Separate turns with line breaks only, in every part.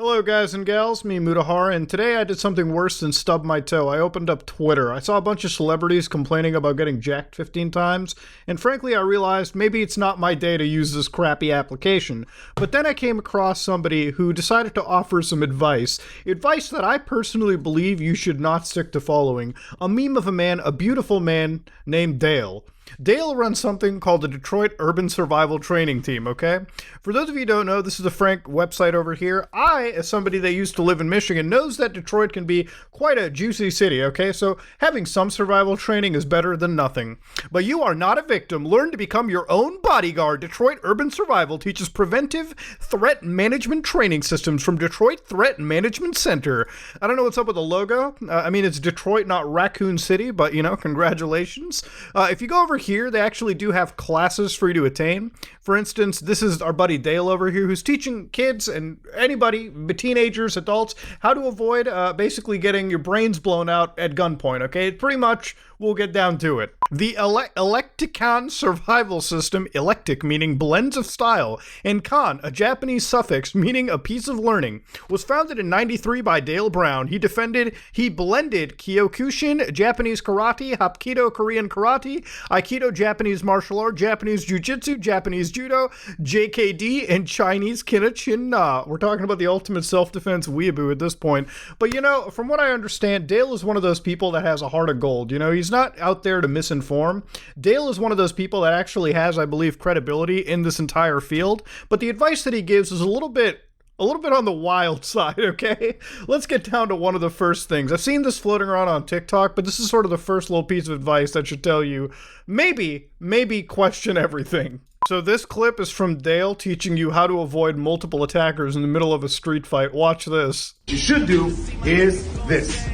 Hello guys and gals, me Mutahar, and today I did something worse than stub my toe. I opened up Twitter. I saw a bunch of celebrities complaining about getting jacked 15 times, and frankly I realized maybe it's not my day to use this crappy application. But then I came across somebody who decided to offer some advice that I personally believe you should not stick to following. A meme of a beautiful man named Dale. Dale runs something called the Detroit Urban Survival Training Team, okay? For those of you who don't know, this is the Frank website over here. I, as somebody that used to live in Michigan, knows that Detroit can be quite a juicy city, okay? So having some survival training is better than nothing. But you are not a victim. Learn to become your own bodyguard. Detroit Urban Survival teaches preventive threat management training systems from Detroit Threat Management Center. I don't know what's up with the logo. I mean, it's Detroit, not Raccoon City, but, you know, congratulations. If you go over here, they actually do have classes for you to attain. For instance, this is our buddy Dale over here who's teaching kids and anybody, teenagers, adults, how to avoid basically getting your brains blown out at gunpoint, okay? Pretty much, we'll get down to it. The Electicon survival system, electic meaning blends of style, and con, a Japanese suffix meaning a piece of learning, was founded in '93 by Dale Brown. He blended Kyokushin, Japanese karate, Hapkido, Korean karate, Aikido, Japanese martial art, Japanese jiu-jitsu, Japanese judo, JKD, and Chinese Kinna-Chin-Na. We're talking about the ultimate self-defense weeaboo at this point. But you know, from what I understand, Dale is one of those people that has a heart of gold. You know, he's not out there to misinform. Dale is one of those people that actually has, I believe, credibility in this entire field, but the advice that he gives is a little bit on the wild side, okay? Let's get down to one of the first things. I've seen this floating around on TikTok, but this is sort of the first little piece of advice that should tell you, maybe question everything. So this clip is from Dale teaching you how to avoid multiple attackers in the middle of a street fight. Watch this.
What you should do is this.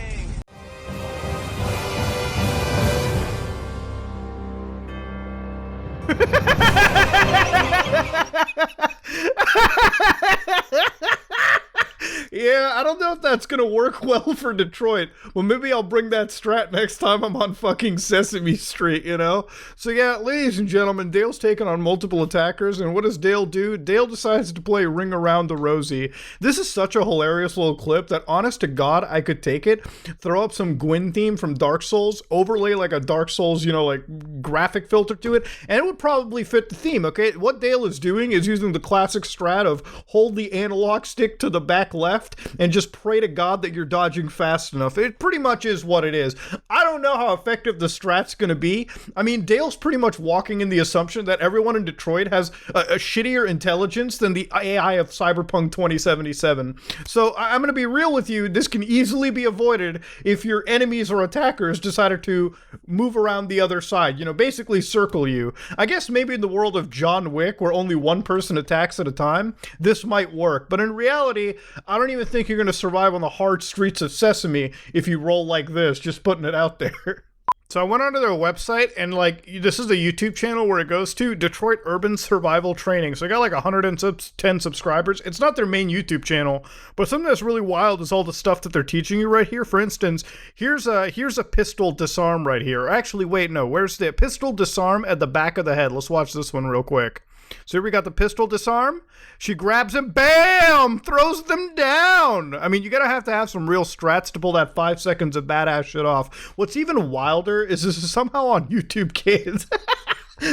Yeah, I don't know if that's gonna work well for Detroit. Well, maybe I'll bring that strat next time I'm on fucking Sesame Street, you know? So yeah, ladies and gentlemen, Dale's taken on multiple attackers, and what does Dale do? Dale decides to play Ring Around the Rosie. This is such a hilarious little clip that, honest to God, I could take it, throw up some Gwyn theme from Dark Souls, overlay like a Dark Souls, you know, like graphic filter to it, and it would probably fit the theme, okay? What Dale is doing is using the classic strat of hold the analog stick to the back left and just pray to God that you're dodging fast enough. It pretty much is what it is. I don't know how effective the strat's gonna be. I mean, Dale's pretty much walking in the assumption that everyone in Detroit has a shittier intelligence than the AI of Cyberpunk 2077. So I'm gonna be real with you, this can easily be avoided if your enemies or attackers decided to move around the other side, you know, basically circle you. I guess maybe in the world of John Wick, where only one person attacks at a time, this might work. But in reality, I don't even think you're going to survive on the hard streets of Sesame if you roll like this, just putting it out there. So I went onto their website, and like, this is the YouTube channel where it goes to, Detroit Urban Survival Training. So I got like 110 subscribers. It's not their main YouTube channel, but something that's really wild is all the stuff that they're teaching you right here. For instance, here's a pistol disarm right here. Actually, wait, no, where's the pistol disarm at the back of the head? Let's watch this one real quick. So here we got the pistol disarm. She grabs him, bam, throws them down. I mean, you gotta have to have some real strats to pull that 5 seconds of badass shit off. What's even wilder is this is somehow on YouTube Kids.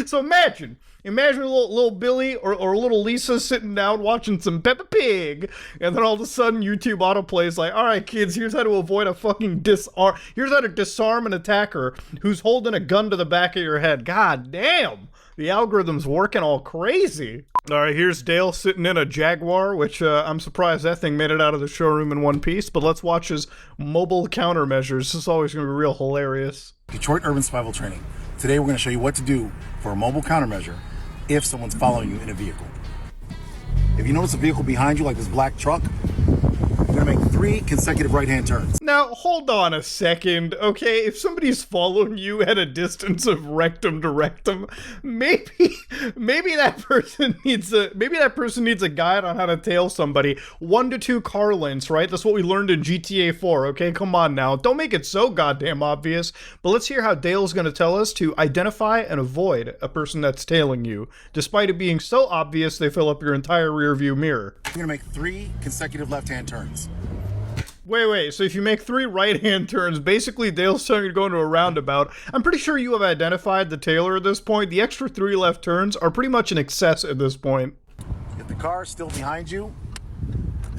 So imagine a little Billy or little Lisa sitting down watching some Peppa Pig, and then all of a sudden YouTube autoplays like, all right, kids, here's how to avoid a fucking here's how to disarm an attacker who's holding a gun to the back of your head. God damn. The algorithm's working all crazy. All right, here's Dale sitting in a Jaguar, which I'm surprised that thing made it out of the showroom in one piece, but let's watch his mobile countermeasures. This is always going to be real hilarious.
Detroit Urban Survival Training. Today we're going to show you what to do for a mobile countermeasure if someone's following you in a vehicle. If you notice a vehicle behind you, like this black truck, you're going to make 3 consecutive right-hand turns.
Now, hold on a second, okay? If somebody's following you at a distance of rectum to rectum, maybe that person needs a guide on how to tail somebody. 1 to 2 car lengths, right? That's what we learned in GTA 4, okay? Come on now. Don't make it so goddamn obvious. But let's hear how Dale's gonna tell us to identify and avoid a person that's tailing you, despite it being so obvious they fill up your entire rear view mirror.
You're gonna make 3 consecutive left-hand turns.
Wait, so if you make 3 right-hand turns, basically Dale's telling you to go into a roundabout. I'm pretty sure you have identified the tailer at this point. The extra 3 left turns are pretty much an excess at this point.
If the car is still behind you,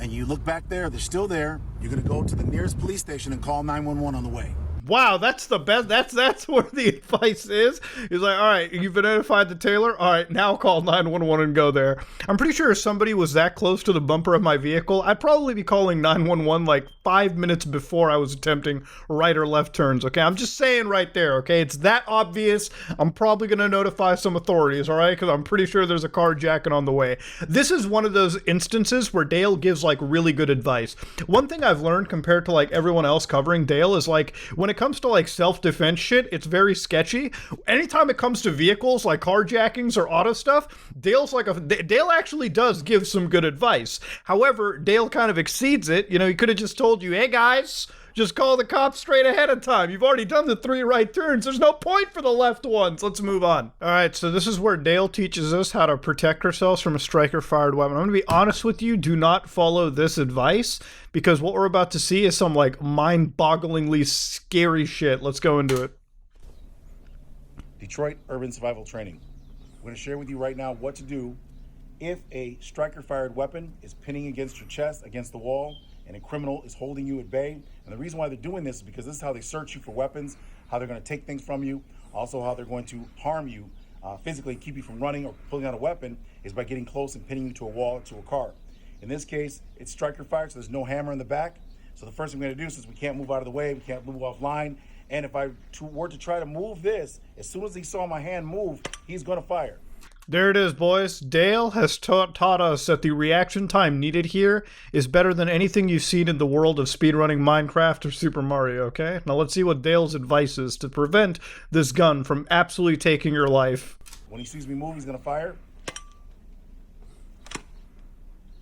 and you look back there, they're still there, you're gonna go to the nearest police station and call 911 on the way.
Wow, that's the best. That's where the advice is. He's like, all right, you've identified the tailor. All right, now call 911 and go there. I'm pretty sure if somebody was that close to the bumper of my vehicle, I'd probably be calling 911 like 5 minutes before I was attempting right or left turns. Okay, I'm just saying right there. Okay, it's that obvious. I'm probably gonna notify some authorities. All right, because I'm pretty sure there's a carjacking on the way. This is one of those instances where Dale gives like really good advice. One thing I've learned compared to like everyone else covering Dale is like when it comes to like self-defense shit, it's very sketchy. Anytime it comes to vehicles like carjackings or auto stuff, Dale actually does give some good advice. However, Dale kind of exceeds it. You know, he could have just told you, hey guys, just call the cops straight ahead of time. You've already done the 3 right turns. There's no point for the left ones. Let's move on. All right, so this is where Dale teaches us how to protect ourselves from a striker-fired weapon. I'm going to be honest with you. Do not follow this advice because what we're about to see is some like mind-bogglingly scary shit. Let's go into it.
Detroit Urban Survival Training. I'm going to share with you right now what to do if a striker-fired weapon is pinning against your chest, against the wall, and a criminal is holding you at bay. And the reason why they're doing this is because this is how they search you for weapons, how they're going to take things from you, also how they're going to harm you physically, keep you from running or pulling out a weapon, is by getting close and pinning you to a wall or to a car. In this case, it's striker fired, so there's no hammer in the back. So the first thing we're going to do, since we can't move out of the way, we can't move offline, and if I were to try to move this, as soon as he saw my hand move, he's going to fire.
There it is, boys. Dale has taught us that the reaction time needed here is better than anything you've seen in the world of speedrunning Minecraft or Super Mario, okay? Now let's see what Dale's advice is to prevent this gun from absolutely taking your life.
When he sees me move, he's going to fire.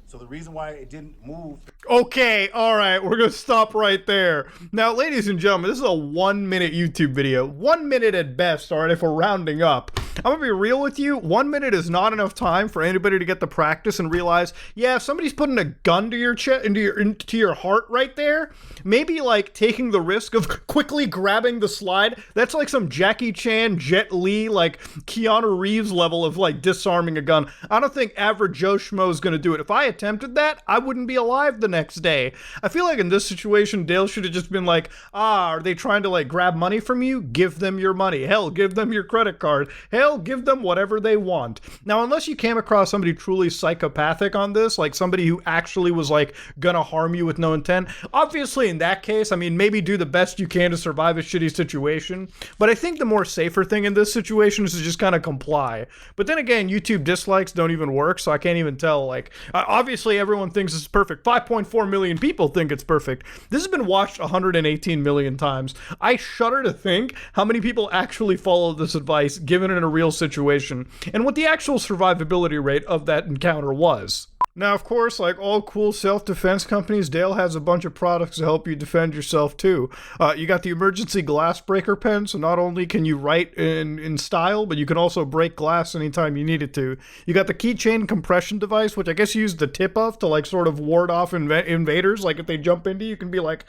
So the reason why it didn't move...
Okay, alright, we're gonna stop right there. Now, ladies and gentlemen, this is a 1-minute YouTube video. 1 minute at best, alright, if we're rounding up. I'm gonna be real with you, 1 minute is not enough time for anybody to get the practice and realize, yeah, if somebody's putting a gun to your chest, into your heart right there, maybe like taking the risk of quickly grabbing the slide, that's like some Jackie Chan, Jet Li, like Keanu Reeves level of like disarming a gun. I don't think average Joe Schmo is gonna do it. If I attempted that, I wouldn't be alive the next day. I feel like in this situation, Dale should have just been like, are they trying to like grab money from you? Give them your money. Hell, give them your credit card. Hell, give them whatever they want. Now, unless you came across somebody truly psychopathic on this, like somebody who actually was like gonna harm you with no intent, obviously in that case, I mean, maybe do the best you can to survive a shitty situation. But I think the more safer thing in this situation is to just kind of comply. But then again, YouTube dislikes don't even work, so I can't even tell. Like, obviously everyone thinks it's perfect. 5.4 million people think it's perfect. This has been watched 118 million times. I shudder to think how many people actually follow this advice given in a real situation and what the actual survivability rate of that encounter was. Now, of course, like all cool self-defense companies, Dale has a bunch of products to help you defend yourself, too. You got the emergency glass breaker pen, so not only can you write in style, but you can also break glass anytime you need it to. You got the keychain compression device, which I guess you use the tip of to, like, sort of ward off invaders. Like, if they jump into you, can be like,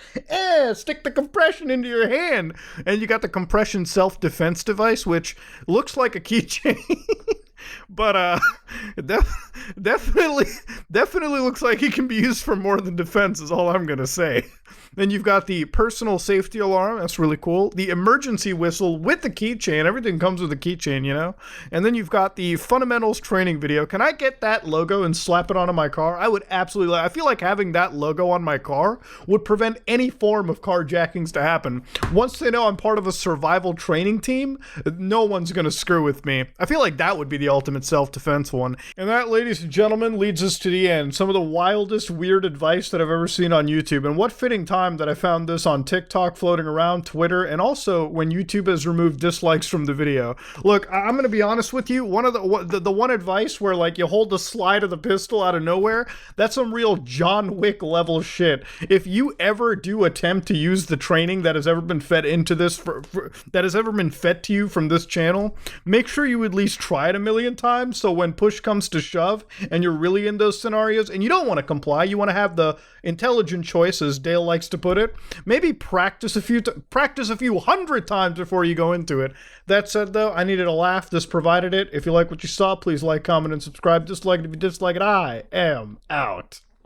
stick the compression into your hand. And you got the compression self-defense device, which looks like a keychain. But definitely looks like it can be used for more than defense is all I'm gonna say. Then you've got the personal safety alarm. That's really cool. The emergency whistle with the keychain. Everything comes with a keychain, you know? And then you've got the fundamentals training video. Can I get that logo and slap it onto my car? I would absolutely. I feel like having that logo on my car would prevent any form of carjackings to happen. Once they know I'm part of a survival training team, no one's going to screw with me. I feel like that would be the ultimate self-defense one. And that, ladies and gentlemen, leads us to the end. Some of the wildest, weird advice that I've ever seen on YouTube. And what fitting time that I found this on TikTok floating around, Twitter, and also when YouTube has removed dislikes from the video. Look, I'm going to be honest with you. One of the one advice where like you hold the slide of the pistol out of nowhere, that's some real John Wick level shit. If you ever do attempt to use the training that has ever been fed into this, that has ever been fed to you from this channel, make sure you at least try it a million times, so when push comes to shove and you're really in those scenarios and you don't want to comply, you want to have the intelligent choice, as Dale likes to put it, maybe practice a few hundred times before you go into it. That said, though, I needed a laugh. This provided it. If you like what you saw, please like, comment, and subscribe. Dislike it if you dislike it. I am out.